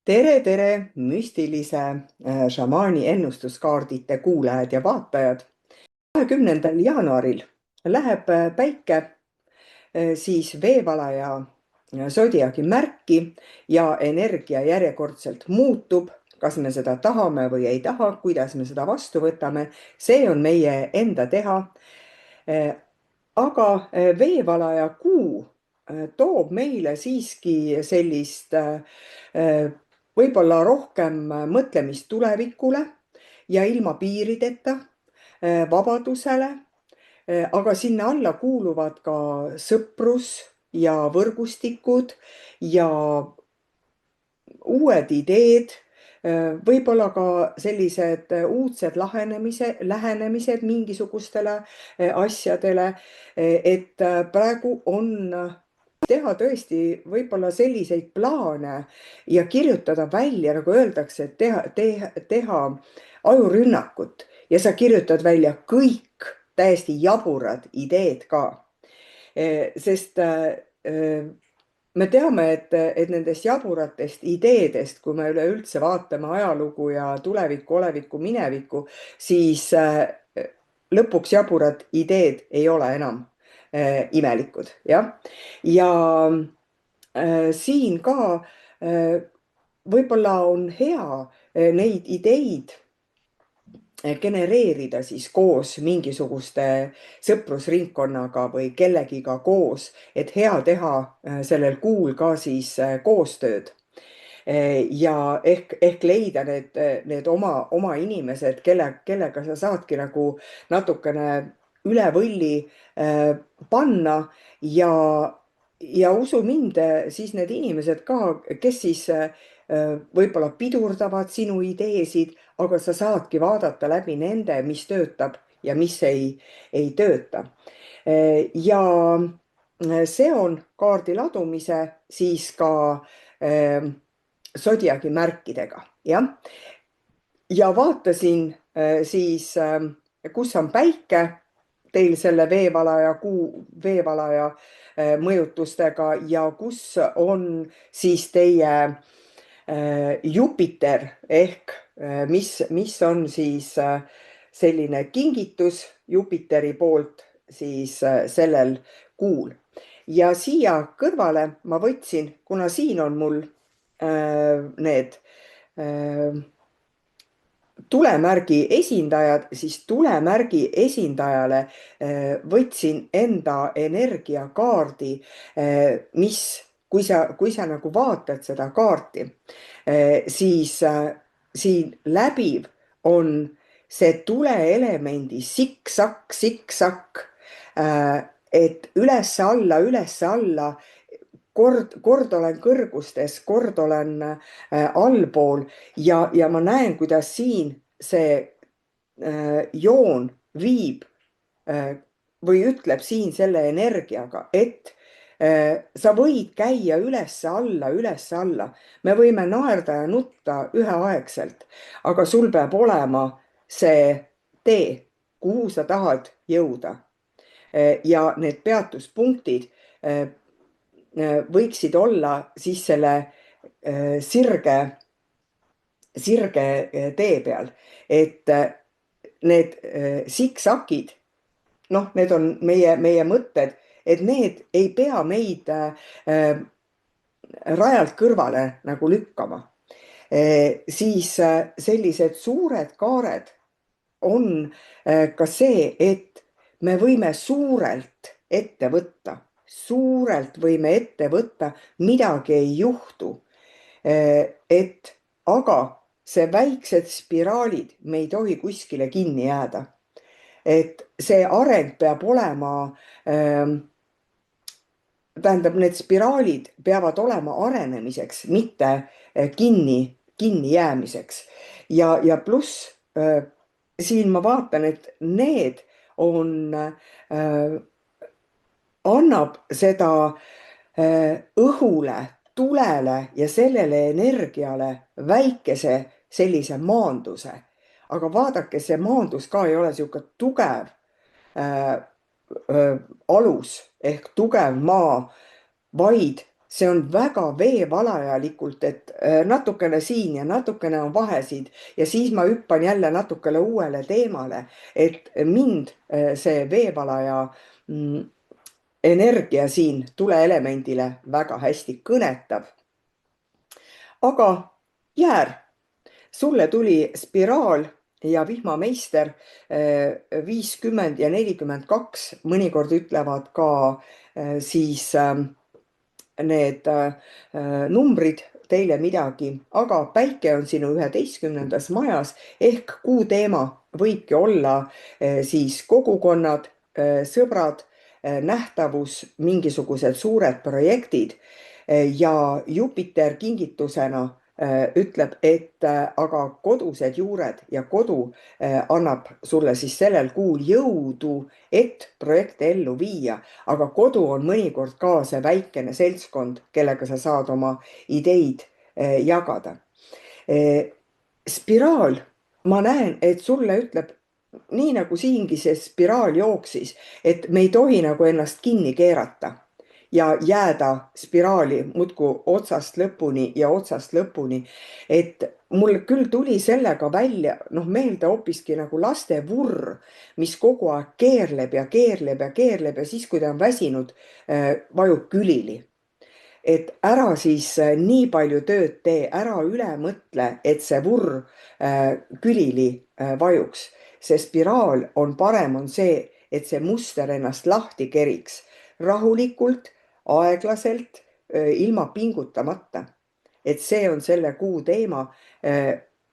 Tere müstilise šamaani ennustuskaardite kuulajad ja vaatajad. 20. jaanuaril läheb päike siis veevalaja sodiaki märki ja energia järjekordselt muutub. Kas me seda tahame või ei taha, kuidas me seda vastu võtame, see on meie enda teha. Aga veevalaja kuu toob meile siiski sellist võib-olla rohkem mõtlemist tulevikule ja ilma piirideta vabadusele, aga sinna alla kuuluvad ka sõprus ja võrgustikud ja uued ideed, võib-olla ka sellised uudsed lähenemised mingisugustele asjadele, et praegu on teha tõesti võib-olla selliseid plaane ja kirjutada välja, nagu öeldakse, et teha ajurünnakut ja sa kirjutad välja kõik täiesti jaburad ideed ka. Sest me teame, et nendest jaburatest ideedest, kui me üleüldse vaatame ajalugu ja tulevikku, olevikku, minevikku, siis lõpuks jaburad ideed ei ole enam imelikud, jah. Ja siin ka võib-olla on hea neid ideid genereerida siis koos mingisuguste sõprusringkonnaga või kellegiga koos, et hea teha sellel kuul ka siis koostööd. Ja ehk leida need oma inimesed, kellega sa saadki nagu natukene üle võlli panna ja usu mind, siis need inimesed ka, kes siis võib-olla pidurdavad sinu ideesid, aga sa saadki vaadata läbi nende, mis töötab ja mis ei tööta. Ja see on kaardi ladumise siis ka sodiaki märkidega, jah. Ja vaatasin siis, kus on päike teil selle veevalaja mõjutustega ja kus on siis teie Jupiter ehk mis on siis selline kingitus Jupiteri poolt siis sellel kuul. Ja siia kõrvale ma võtsin, kuna siin on mul need tulemärgi esindajad, siis tulemärgi esindajale võtsin enda energiakaardi, mis, kui sa nagu vaatad seda kaarti, siis siin läbiv on see tuleelemendi siksak, et üles-alla, kord olen kõrgustes, kord olen allpool ja ma näen, kuidas siin see joon viib või ütleb siin selle energiaga, et sa võid käia üles-alla. Me võime naerda ja nutta üheaegselt, aga sul peab olema see tee, kuhu sa tahad jõuda. Ja need peatuspunktid võiksid olla siis selle sirge tee peal, et need siksakid, noh, need on meie mõtted, et need ei pea meid rajalt kõrvale nagu lükkama. Siis sellised suured kaared on ka see, et me võime suurelt ette võtta, midagi ei juhtu. Aga see väiksed spiraalid, me ei tohi kuskile kinni jääda. Et see areng peab olema, tähendab, need spiraalid peavad olema arenemiseks, mitte kinni jäämiseks. Ja pluss siin ma vaatan, et need on annab seda õhule, tulele ja sellele energiale väikese sellise maanduse. Aga vaadake, see maandus ka ei ole siuke tugev alus ehk tugev maa, vaid see on väga veevalajalikult, et natukene siin ja natukene on vahesid ja siis ma hüppan jälle natukene uuele teemale, et mind see veevalaja energia siin tuleelemendile väga hästi kõnetab. aga Jäär, sulle tuli spiraal ja vihmameister 50 ja 42, mõnikord ütlevad ka siis need numbrid teile midagi, aga päike on sinu 11. majas ehk kuu teema võibki olla siis kogukonnad, sõbrad, nähtavus, mingisugused suured projektid ja Jupiter kingitusena ütleb, et aga kodused juured ja kodu annab sulle siis sellel kuul jõudu, et projekte ellu viia, aga kodu on mõnikord ka see väikene seltskond, kellega sa saad oma ideid jagada. Spiraal, ma näen, et sulle ütleb, nii nagu siingi see spiraal jooksis, et me ei tohi nagu ennast kinni keerata ja jääda spiraali muudkui otsast lõpuni ja otsast lõpuni. Et mul küll tuli sellega välja meelde hoopiski nagu laste vurr, mis kogu aeg keerleb ja keerleb ja keerleb ja siis, kui ta on väsinud, vajub külili. Et ära siis nii palju tööd tee, ära üle mõtle, et see vurr külili vajuks. See spiraal on parem, on see, et see muster ennast lahti keriks rahulikult, aeglaselt, ilma pingutamata. Et see on selle kuu teema.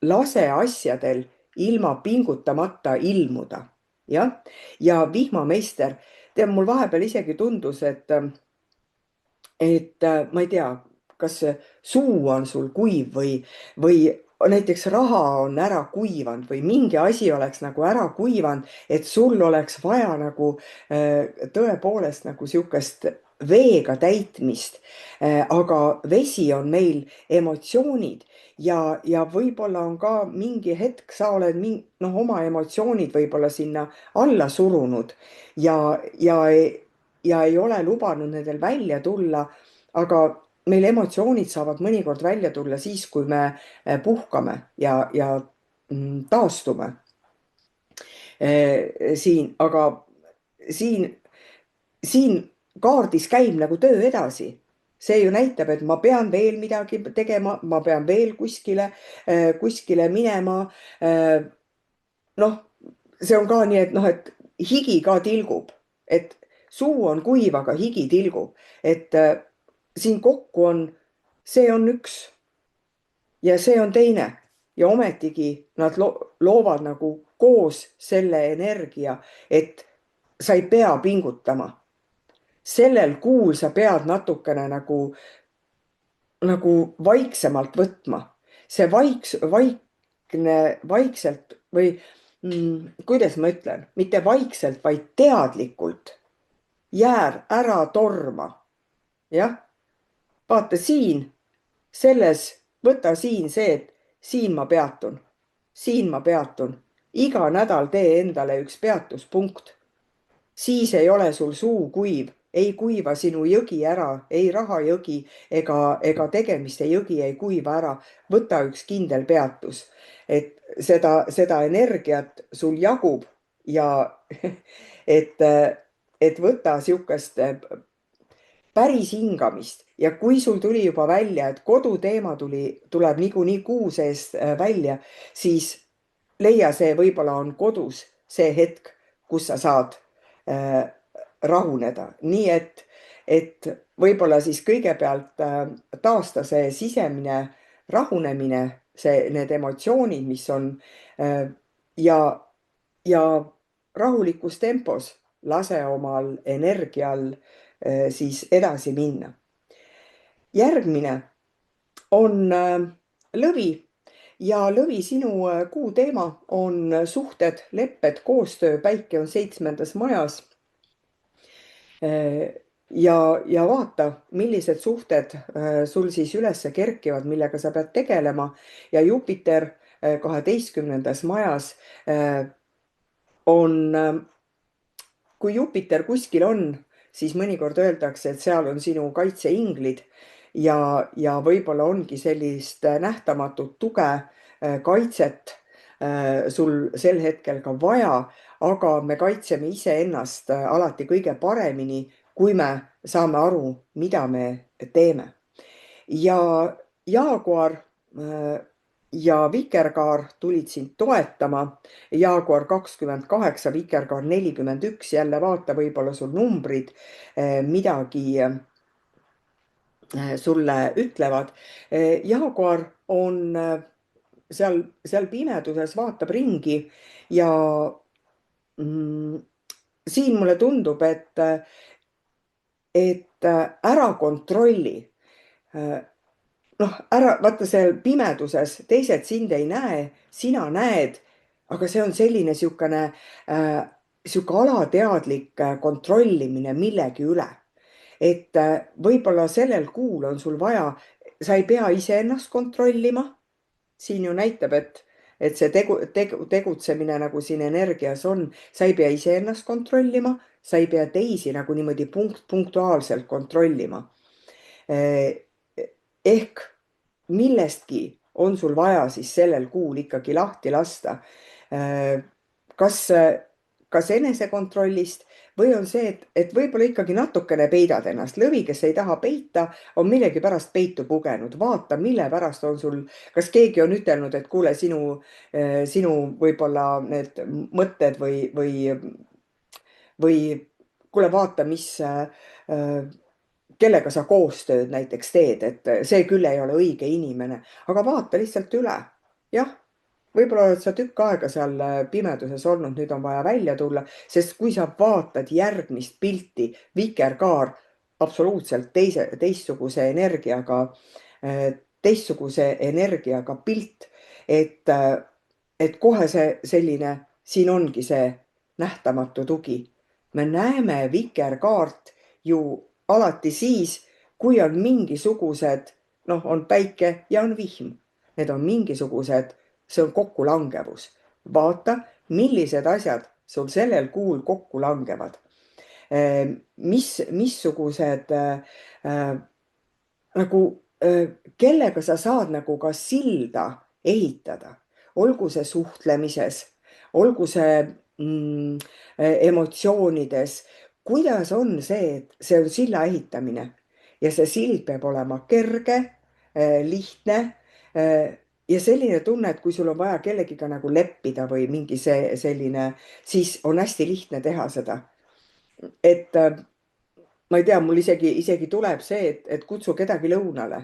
Lase asjadel ilma pingutamata ilmuda. Jah? Ja vihmameister, tead, mul vahepeal isegi tundus, et ma ei tea, kas suu on sul kuiv või näiteks raha on ära kuivanud või mingi asi oleks nagu ära kuivanud, et sul oleks vaja nagu tõepoolest nagu sihukest veega täitmist. Aga vesi on meil emotsioonid ja võib-olla on ka mingi hetk, sa oled oma emotsioonid võib-olla sinna alla surunud ja ei ole lubanud nendel välja tulla, aga meil emotsioonid saavad mõnikord välja tulla siis, kui me puhkame ja taastume siin, aga siin kaardis käib nagu töö edasi. See ju näitab, et ma pean veel midagi tegema, ma pean veel kuskile minema. See on ka nii, et higi ka tilgub, et suu on kuiv, aga higi tilgub, et siin kokku on, see on üks ja see on teine ja ometigi nad loovad nagu koos selle energia, et sa ei pea pingutama. Sellel kuul sa pead natukene nagu vaiksemalt võtma. See vaikselt või kuidas ma ütlen, mitte vaikselt, vaid teadlikult. Jäär ära torma. Jah, vaata siin, võta siin see, et siin ma peatun. Iga nädal tee endale üks peatuspunkt. Siis ei ole sul suu kuiv, ei kuiva sinu jõgi ära, ei rahajõgi ega tegemiste jõgi ei kuiva ära. Võta üks kindel peatus, et seda energiat sul jagub ja et võta sihukest päris hingamist ja kui sul tuli juba välja, et koduteema tuleb niikuinii kuu seest välja, siis leia see võib-olla on kodus see hetk, kus sa saad rahuneda. Nii et võib-olla siis kõigepealt taasta see sisemine rahunemine, need emotsioonid, mis on ja rahulikus tempos lase omal energial siis edasi minna. Järgmine on lõvi ja lõvi sinu kuu teema on suhted, lepped, koostöö, päike on 7. majas. Ja vaata, millised suhted sul siis üles kerkivad, millega sa pead tegelema ja Jupiter 12. majas on, kui Jupiter kuskil on, siis mõnikord öeldakse, et seal on sinu kaitseinglid ja võib-olla ongi sellist nähtamatut tuge, kaitset sul sel hetkel ka vaja, aga me kaitseme iseennast alati kõige paremini, kui me saame aru, mida me teeme. Ja Jaaguar ja Vikerkaar tulid sind toetama. Jaaguar 28, Vikerkaar 41, jälle vaata, võib-olla sul numbrid midagi sulle ütlevad. Jaaguar on seal pimeduses, vaatab ringi ja mm, siin mulle tundub, et ära kontrolli. Noh, ära, vaata seal pimeduses, teised sind ei näe, sina näed, aga see on selline sihuke alateadlik kontrollimine millegi üle. Et võib-olla sellel kuul on sul vaja, sa ei pea iseennast kontrollima. Siin ju näitab, et see tegutsemine nagu siin energias on, sa ei pea iseennast kontrollima, sa ei pea teisi nagu niimoodi punktuaalselt kontrollima. Ehk millestki on sul vaja siis sellel kuul ikkagi lahti lasta. Kas, kas enesekontrollist või on see, et võib-olla ikkagi natukene peidad ennast. Lõvi, kes ei taha peita, on millegipärast peitu pugenud. Vaata, mille pärast on sul, kas keegi on ütelnud, et kuule, sinu võib-olla need mõtted või kuule, vaata, kellega sa koostööd näiteks teed, et see küll ei ole õige inimene, aga vaata lihtsalt üle. Jah, võib-olla oled sa tükk aega seal pimeduses olnud, nüüd on vaja välja tulla, sest kui sa vaatad järgmist pilti, Vikerkaar, absoluutselt teistsuguse energiaga pilt, et kohe see selline, siin ongi see nähtamatu tugi. Me näeme Vikerkaart ju alati siis, kui on mingisugused, noh, on päike ja on vihm. Need on mingisugused, see on kokkulangevus. Vaata, millised asjad sul sellel kuul kokku langevad. Missugused nagu, kellega sa saad nagu ka silda ehitada. Olgu see suhtlemises, olgu see emotsioonides. Kuidas on see, et see on silla ehitamine ja see sild peab olema kerge, lihtne ja selline tunne, et kui sul on vaja kellegiga nagu leppida või mingi selline, siis on hästi lihtne teha seda. Et ma ei tea, mul isegi tuleb see, et kutsu kedagi lõunale.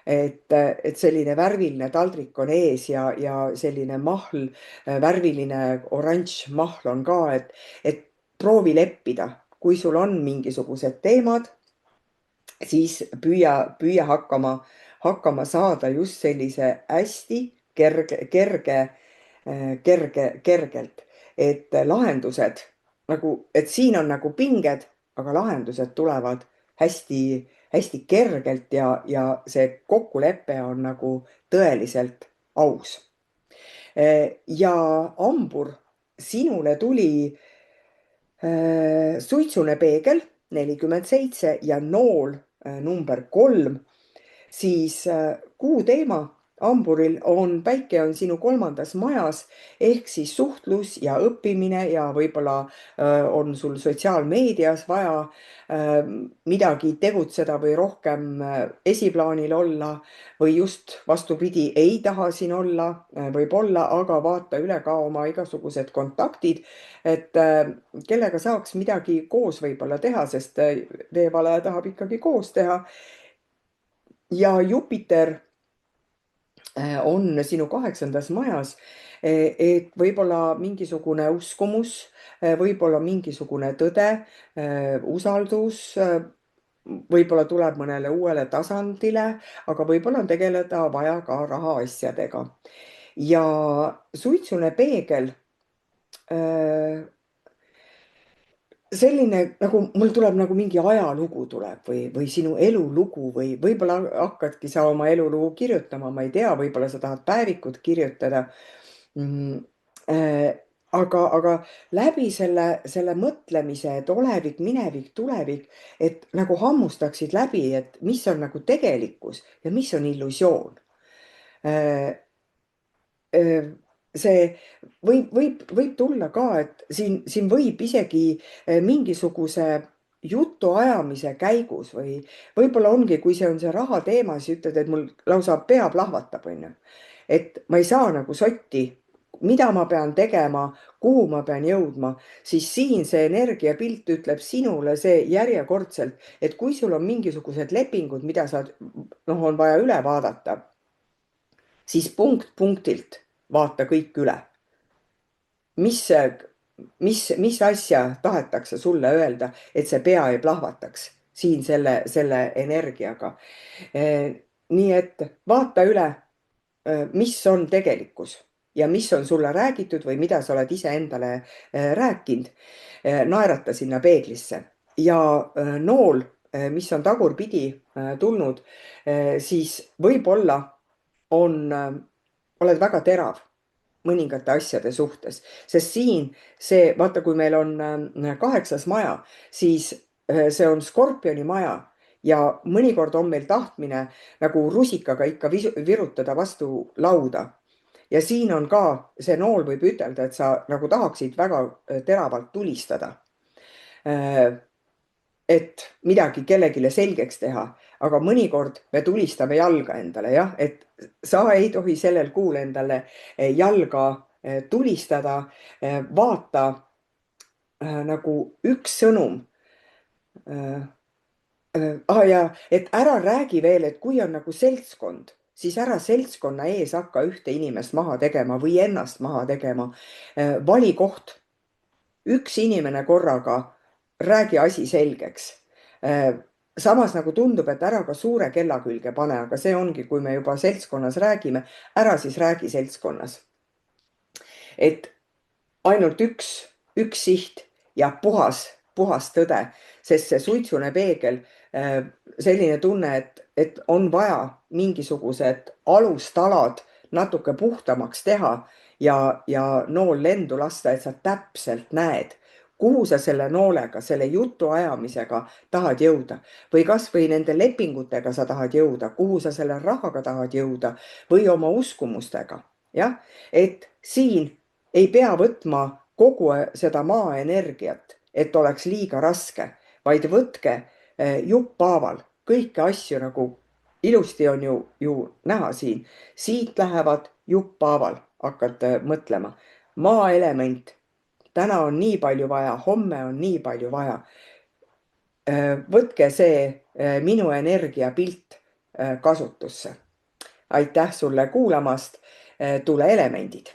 Et selline värviline taldrik on ees ja selline mahl, värviline oranž mahl on ka, et proovi leppida. Kui sul on mingisugused teemad, siis püüa hakkama saada just sellise hästi kergelt, et lahendused nagu, et siin on nagu pinged, aga lahendused tulevad hästi kergelt ja see kokkulepe on nagu tõeliselt aus. Ja hambur, sinule tuli suitsune peegel 47 ja nool number 3, siis kuu teema hamburil on, päike on sinu 3. majas ehk siis suhtlus ja õppimine ja võib-olla on sul sotsiaalmeedias vaja midagi tegutseda või rohkem esiplaanil olla või just vastupidi, ei taha siin olla, võib-olla, aga vaata üle ka oma igasugused kontaktid, et kellega saaks midagi koos võib-olla teha, sest veevalaja tahab ikkagi koos teha. Ja Jupiter on sinu 8. majas, et võib-olla mingisugune uskumus, võib-olla mingisugune tõde, usaldus, võib-olla tuleb mõnele uuele tasandile, aga võib-olla on tegeleda vaja ka rahaasjadega. Ja suitsune peegel, selline nagu mul tuleb nagu mingi ajalugu tuleb või sinu elulugu või võib-olla hakkadki sa oma elulugu kirjutama, ma ei tea, võib-olla sa tahad päevikut kirjutada. aga läbi selle mõtlemise, et olevik, minevik, tulevik, et nagu hammustaksid läbi, et mis on nagu tegelikkus ja mis on illusioon. Äh, see võib tulla ka, et siin võib isegi mingisuguse jutuajamise käigus või võib-olla ongi, kui see on see raha teema, siis ütled, et mul lausa pea plahvatab, onju. Et ma ei saa nagu sotti, mida ma pean tegema, kuhu ma pean jõudma, siis siin see energiapilt ütleb sinule see järjekordselt, et kui sul on mingisugused lepingud, mida sa, on vaja üle vaadata, siis punkt punktilt vaata kõik üle. mis, mis asja tahetakse sulle öelda, et see pea ei plahvataks siin selle energiaga. Nii et vaata üle, mis on tegelikkus ja mis on sulle räägitud või mida sa oled iseendale rääkinud. Naerata sinna peeglisse ja nool, mis on tagurpidi tulnud, siis võib-olla oled väga terav mõningate asjade suhtes, sest siin see, vaata, kui meil on 8. maja, siis see on skorpioni maja ja mõnikord on meil tahtmine nagu rusikaga ikka virutada vastu lauda. Ja siin on ka see nool võib ütelda, et sa nagu tahaksid väga teravalt tulistada. Et midagi kellelegi selgeks teha, aga mõnikord me tulistame jalga endale, jah, et sa ei tohi sellel kuul endale jalga tulistada. Vaata nagu üks sõnum. Ja et ära räägi veel, et kui on nagu seltskond, siis ära seltskonna ees hakka ühte inimest maha tegema või ennast maha tegema. Vali koht. Üks inimene korraga, räägi asi selgeks. Samas nagu tundub, et ära ka suure kella külge pane, aga see ongi, kui me juba seltskonnas räägime, ära siis räägi seltskonnas. Et ainult üks siht ja puhas tõde, sest see suitsune peegel, selline tunne, et on vaja mingisugused alustalad natuke puhtamaks teha ja nool lendu lasta, et sa täpselt näed, kuhu sa selle noolega, selle jutu ajamisega tahad jõuda või kas või nende lepingutega sa tahad jõuda, kuhu sa selle rahaga tahad jõuda või oma uskumustega. Jah, et siin ei pea võtma kogu seda maa energiat, et oleks liiga raske, vaid võtke jupphaaval kõiki asju, nagu ilusti on ju näha siin. Siit lähevad jupphaaval, hakkad mõtlema. Maaelement, täna on nii palju vaja, homme on nii palju vaja. Võtke see minu energiapilt kasutusse. Aitäh sulle kuulamast. Tule elemendid.